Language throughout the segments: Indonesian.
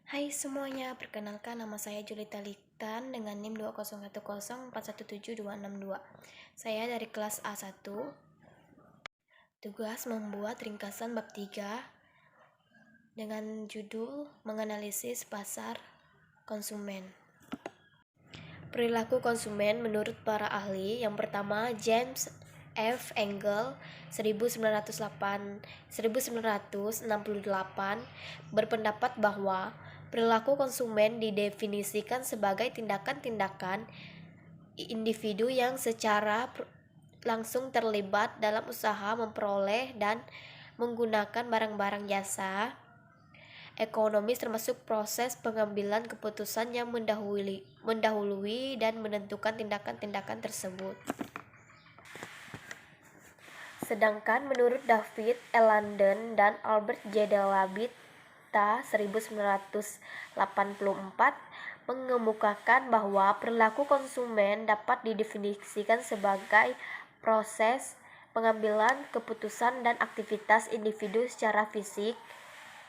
Hai semuanya, perkenalkan nama saya Julita Liktan dengan NIM 20104172262. Saya dari kelas A1. Tugas membuat ringkasan bab 3 dengan judul menganalisis pasar konsumen. Perilaku konsumen menurut para ahli. Yang pertama, James F. Engel 1968 berpendapat bahwa perilaku konsumen didefinisikan sebagai tindakan-tindakan individu yang secara langsung terlibat dalam usaha memperoleh dan menggunakan barang-barang jasa ekonomis, termasuk proses pengambilan keputusan yang mendahului dan menentukan tindakan-tindakan tersebut. Sedangkan menurut David L. London dan Albert J. Delavitte 1984 mengemukakan bahwa perilaku konsumen dapat didefinisikan sebagai proses pengambilan keputusan dan aktivitas individu secara fisik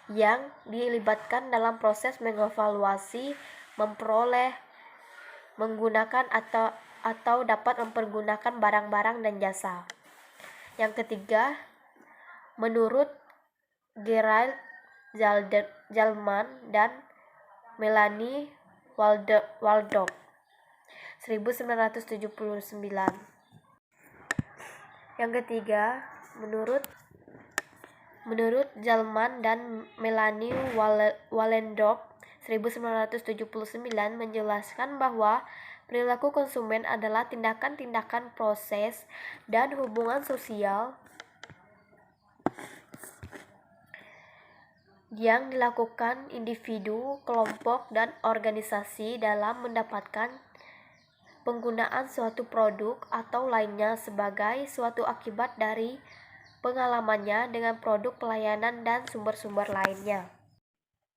yang dilibatkan dalam proses mengevaluasi, memperoleh, menggunakan atau dapat mempergunakan barang-barang dan jasa. Yang ketiga, menurut Gerald Zalman dan Melanie Waldorf 1979. Yang ketiga, menurut Zalman dan Melanie Waldorf 1979 menjelaskan bahwa perilaku konsumen adalah tindakan-tindakan proses dan hubungan sosial yang dilakukan individu, kelompok, dan organisasi dalam mendapatkan penggunaan suatu produk atau lainnya sebagai suatu akibat dari pengalamannya dengan produk, pelayanan, dan sumber-sumber lainnya.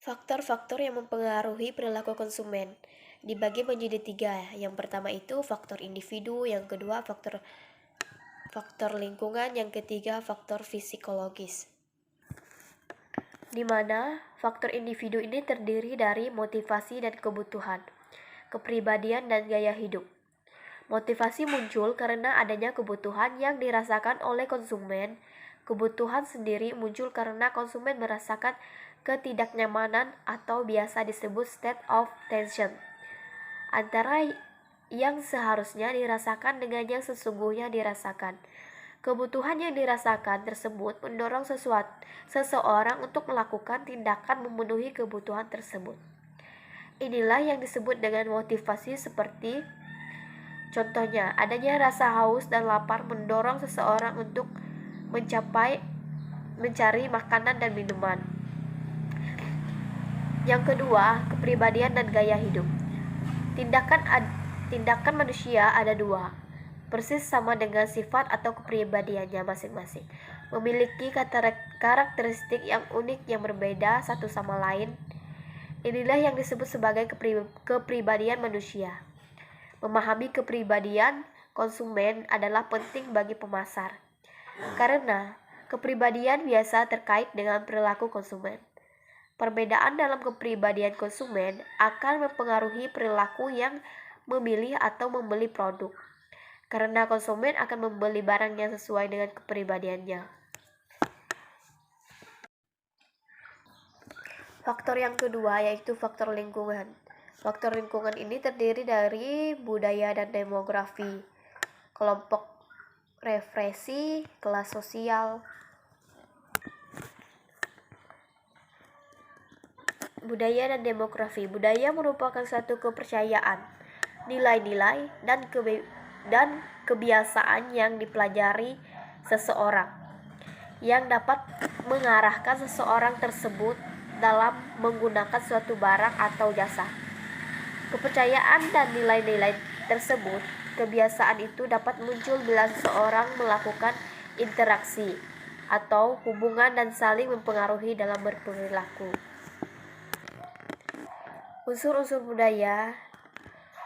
Faktor-faktor yang mempengaruhi perilaku konsumen dibagi menjadi 3. Yang pertama itu faktor individu, yang kedua faktor lingkungan, yang ketiga faktor psikologis. Di mana faktor individu ini terdiri dari motivasi dan kebutuhan, kepribadian dan gaya hidup. Motivasi muncul karena adanya kebutuhan yang dirasakan oleh konsumen. Kebutuhan sendiri muncul karena konsumen merasakan ketidaknyamanan atau biasa disebut state of tension antara yang seharusnya dirasakan dengan yang sesungguhnya dirasakan. Kebutuhan yang dirasakan tersebut mendorong seseorang untuk melakukan tindakan memenuhi kebutuhan tersebut. Inilah yang disebut dengan motivasi, seperti contohnya, adanya rasa haus dan lapar mendorong seseorang untuk mencari makanan dan minuman. Yang kedua, kepribadian dan gaya hidup. Tindakan manusia ada 2, persis sama dengan sifat atau kepribadiannya masing-masing. Memiliki karakteristik yang unik yang berbeda satu sama lain. Inilah yang disebut sebagai kepribadian manusia. Memahami kepribadian konsumen adalah penting bagi pemasar, karena kepribadian biasa terkait dengan perilaku konsumen. Perbedaan dalam kepribadian konsumen akan mempengaruhi perilaku yang memilih atau membeli produk, karena konsumen akan membeli barang yang sesuai dengan kepribadiannya. Faktor yang kedua yaitu faktor lingkungan. Faktor lingkungan ini terdiri dari budaya dan demografi, kelompok referensi, kelas sosial. Budaya dan demografi. Budaya merupakan suatu kepercayaan, nilai-nilai, dan kebiasaan yang dipelajari seseorang, yang dapat mengarahkan seseorang tersebut dalam menggunakan suatu barang atau jasa. Kepercayaan dan nilai-nilai tersebut, kebiasaan itu dapat muncul bila seseorang melakukan interaksi atau hubungan dan saling mempengaruhi dalam berperilaku. Unsur-unsur budaya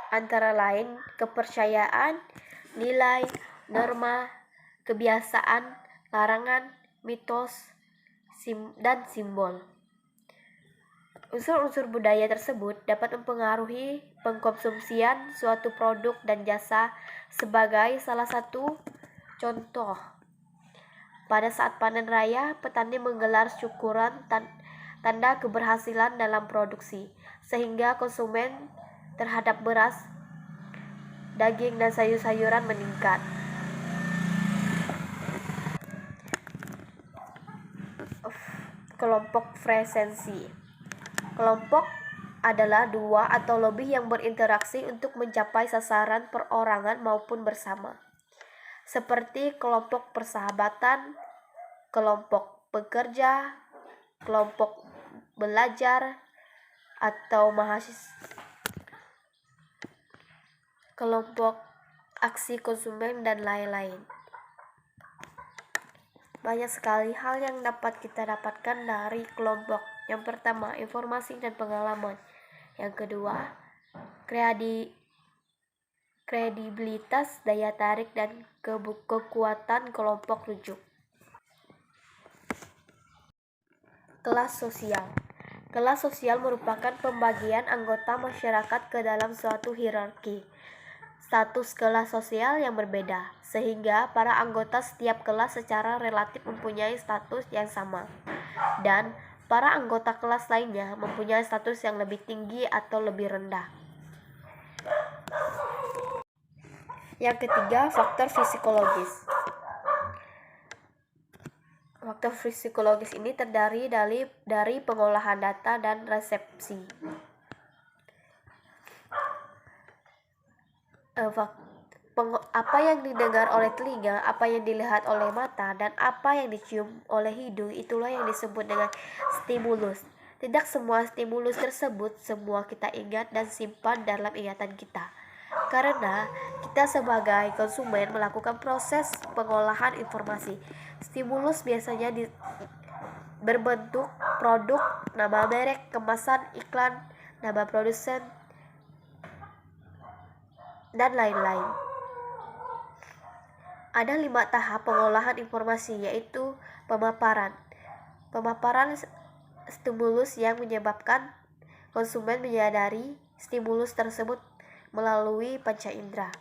antara lain kepercayaan, nilai, norma, kebiasaan, larangan, mitos, dan simbol. Unsur-unsur budaya tersebut dapat mempengaruhi pengkonsumsian suatu produk dan jasa. Sebagai salah satu contoh, pada saat panen raya, petani menggelar syukuran tanda keberhasilan dalam produksi, sehingga konsumen terhadap beras, daging, dan sayur-sayuran meningkat. Kelompok frekuensi. Kelompok adalah dua atau lebih yang berinteraksi untuk mencapai sasaran perorangan maupun bersama, seperti kelompok persahabatan, kelompok pekerja, kelompok belajar, atau mahasiswa, kelompok aksi konsumen, dan lain-lain. Banyak sekali hal yang dapat kita dapatkan dari kelompok. Yang pertama, informasi dan pengalaman. Yang kedua, kredibilitas, daya tarik, dan kekuatan kelompok rujuk. Kelas sosial. Kelas sosial merupakan pembagian anggota masyarakat ke dalam suatu hierarki status kelas sosial yang berbeda, sehingga para anggota setiap kelas secara relatif mempunyai status yang sama, dan para anggota kelas lainnya mempunyai status yang lebih tinggi atau lebih rendah. Yang ketiga, faktor psikologis. Faktor psikologis ini terdiri dari pengolahan data dan resepsi. Apa yang didengar oleh telinga, apa yang dilihat oleh mata, dan apa yang dicium oleh hidung, itulah yang disebut dengan stimulus. Tidak semua stimulus tersebut semua kita ingat dan simpan dalam ingatan kita, karena kita sebagai konsumen melakukan proses pengolahan informasi. Stimulus biasanya berbentuk produk, nama merek, kemasan, iklan, nama produsen, dan lain-lain. Ada 5 tahap pengolahan informasi, yaitu pemaparan. Pemaparan stimulus yang menyebabkan konsumen menyadari stimulus tersebut melalui panca indera.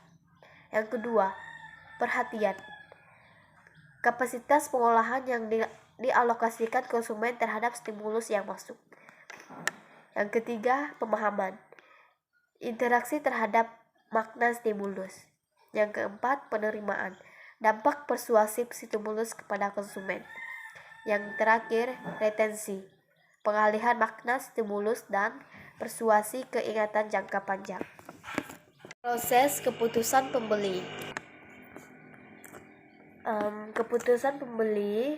Yang kedua, perhatian. Kapasitas pengolahan yang dialokasikan konsumen terhadap stimulus yang masuk. Yang ketiga, pemahaman. Interaksi terhadap makna stimulus. Yang keempat, penerimaan. Dampak persuasif stimulus kepada konsumen. Yang terakhir, retensi. Pengalihan makna stimulus dan persuasi ke ingatan jangka panjang. Proses keputusan pembeli. Keputusan pembeli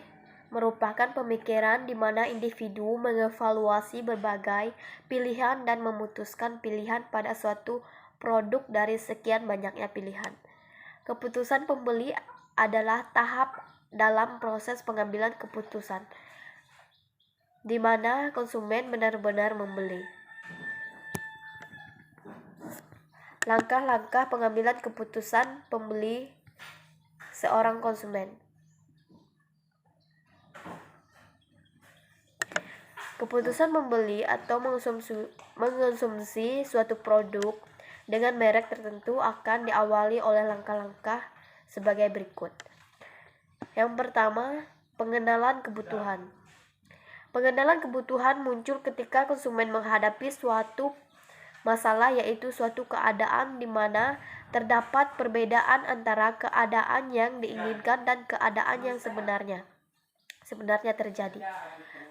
merupakan pemikiran di mana individu mengevaluasi berbagai pilihan dan memutuskan pilihan pada suatu produk dari sekian banyaknya pilihan. Keputusan pembeli adalah tahap dalam proses pengambilan keputusan, di mana konsumen benar-benar membeli. Langkah-langkah pengambilan keputusan pembeli seorang konsumen. Keputusan membeli atau mengonsumsi suatu produk dengan merek tertentu akan diawali oleh langkah-langkah sebagai berikut. Yang pertama, pengenalan kebutuhan. Pengenalan kebutuhan muncul ketika konsumen menghadapi suatu masalah, yaitu suatu keadaan di mana terdapat perbedaan antara keadaan yang diinginkan dan keadaan yang sebenarnya terjadi.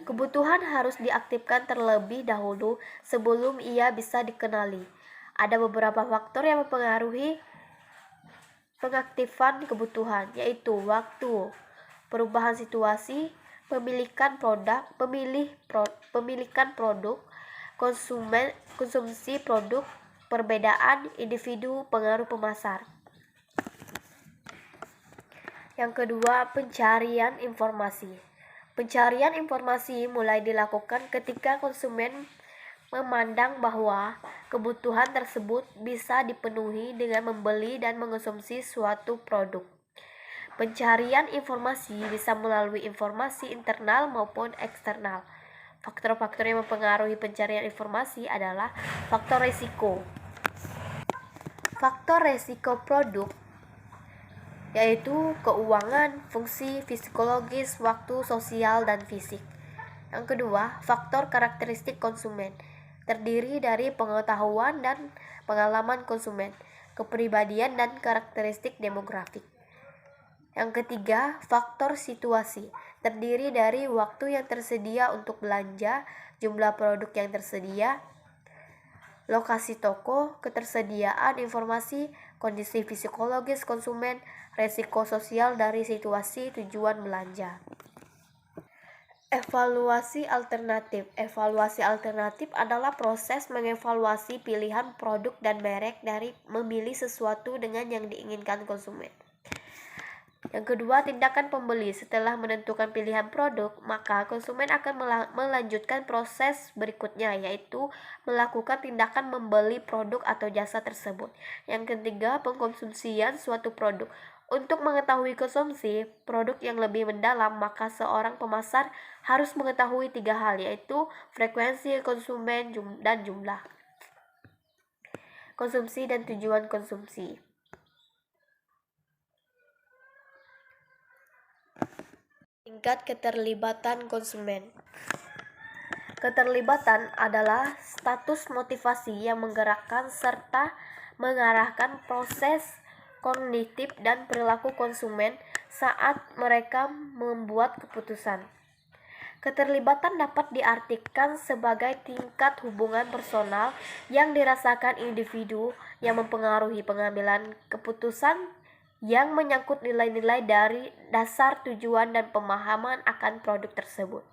Kebutuhan harus diaktifkan terlebih dahulu sebelum ia bisa dikenali. Ada beberapa faktor yang mempengaruhi pengaktifan kebutuhan, yaitu waktu, perubahan situasi, pemilikan produk, konsumsi produk, perbedaan individu, pengaruh pemasar. Yang kedua, pencarian informasi. Pencarian informasi mulai dilakukan ketika konsumen memandang bahwa kebutuhan tersebut bisa dipenuhi dengan membeli dan mengonsumsi suatu produk. Pencarian informasi bisa melalui informasi internal maupun eksternal. Faktor-faktor yang mempengaruhi pencarian informasi adalah faktor risiko. Faktor risiko produk yaitu keuangan, fungsi psikologis, waktu, sosial, dan fisik. Yang kedua, faktor karakteristik konsumen terdiri dari pengetahuan dan pengalaman konsumen, kepribadian, dan karakteristik demografik. Yang ketiga, faktor situasi terdiri dari waktu yang tersedia untuk belanja, jumlah produk yang tersedia, lokasi toko, ketersediaan informasi, kondisi psikologis konsumen, resiko sosial dari situasi tujuan belanja. Evaluasi alternatif. Evaluasi alternatif adalah proses mengevaluasi pilihan produk dan merek dari memilih sesuatu dengan yang diinginkan konsumen. Yang kedua, tindakan pembeli. Setelah menentukan pilihan produk, maka konsumen akan melanjutkan proses berikutnya, yaitu melakukan tindakan membeli produk atau jasa tersebut. Yang ketiga, pengkonsumsian suatu produk. Untuk mengetahui konsumsi produk yang lebih mendalam, maka seorang pemasar harus mengetahui 3 hal, yaitu frekuensi konsumen dan jumlah konsumsi dan tujuan konsumsi. Tingkat keterlibatan konsumen. Keterlibatan adalah status motivasi yang menggerakkan serta mengarahkan proses kognitif dan perilaku konsumen saat mereka membuat keputusan. Keterlibatan dapat diartikan sebagai tingkat hubungan personal yang dirasakan individu yang mempengaruhi pengambilan keputusan yang menyangkut nilai-nilai dari dasar tujuan dan pemahaman akan produk tersebut.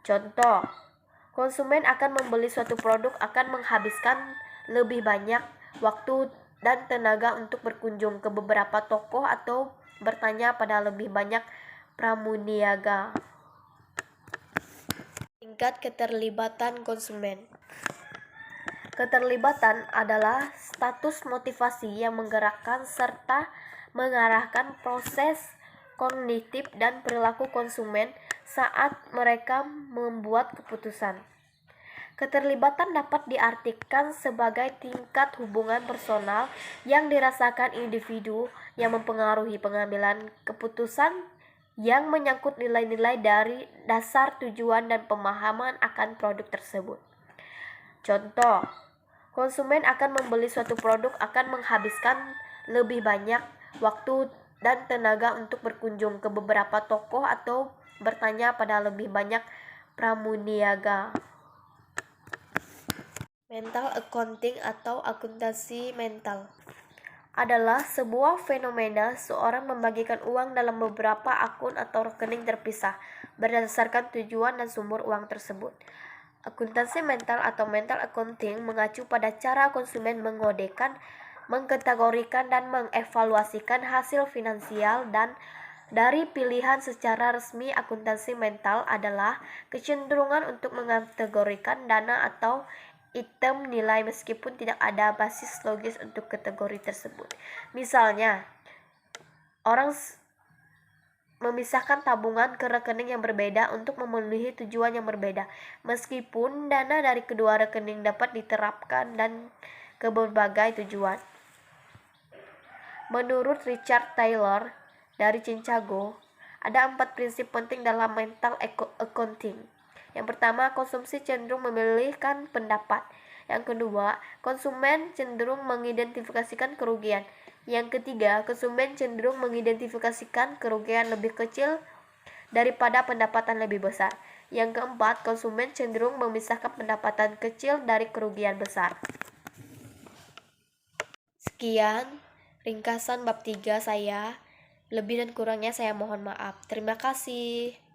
Contoh, konsumen akan membeli suatu produk akan menghabiskan lebih banyak waktu dan tenaga untuk berkunjung ke beberapa toko atau bertanya pada lebih banyak pramuniaga. Tingkat keterlibatan konsumen. Keterlibatan adalah status motivasi yang menggerakkan serta mengarahkan proses kognitif dan perilaku konsumen saat mereka membuat keputusan. Keterlibatan dapat diartikan sebagai tingkat hubungan personal yang dirasakan individu yang mempengaruhi pengambilan keputusan yang menyangkut nilai-nilai dari dasar tujuan dan pemahaman akan produk tersebut. Contoh, konsumen akan membeli suatu produk akan menghabiskan lebih banyak waktu dan tenaga untuk berkunjung ke beberapa toko atau bertanya pada lebih banyak pramuniaga. Mental accounting atau akuntansi mental adalah sebuah fenomena seorang membagikan uang dalam beberapa akun atau rekening terpisah berdasarkan tujuan dan sumber uang tersebut. Akuntansi mental atau mental accounting mengacu pada cara konsumen mengodekan, mengkategorikan, dan mengevaluasikan hasil finansial dan dari pilihan secara resmi. Akuntansi mental adalah kecenderungan untuk mengkategorikan dana atau item nilai meskipun tidak ada basis logis untuk kategori tersebut. Misalnya, orang memisahkan tabungan ke rekening yang berbeda untuk memenuhi tujuan yang berbeda, meskipun dana dari kedua rekening dapat diterapkan dan ke berbagai tujuan. Menurut Richard Taylor dari Chicago, ada 4 prinsip penting dalam mental accounting. Yang pertama, konsumsi cenderung memilihkan pendapat. Yang kedua, konsumen cenderung mengidentifikasikan kerugian. Yang ketiga, konsumen cenderung mengidentifikasikan kerugian lebih kecil daripada pendapatan lebih besar. Yang keempat, konsumen cenderung memisahkan pendapatan kecil dari kerugian besar. Sekian ringkasan bab 3 saya. Lebih dan kurangnya saya mohon maaf. Terima kasih.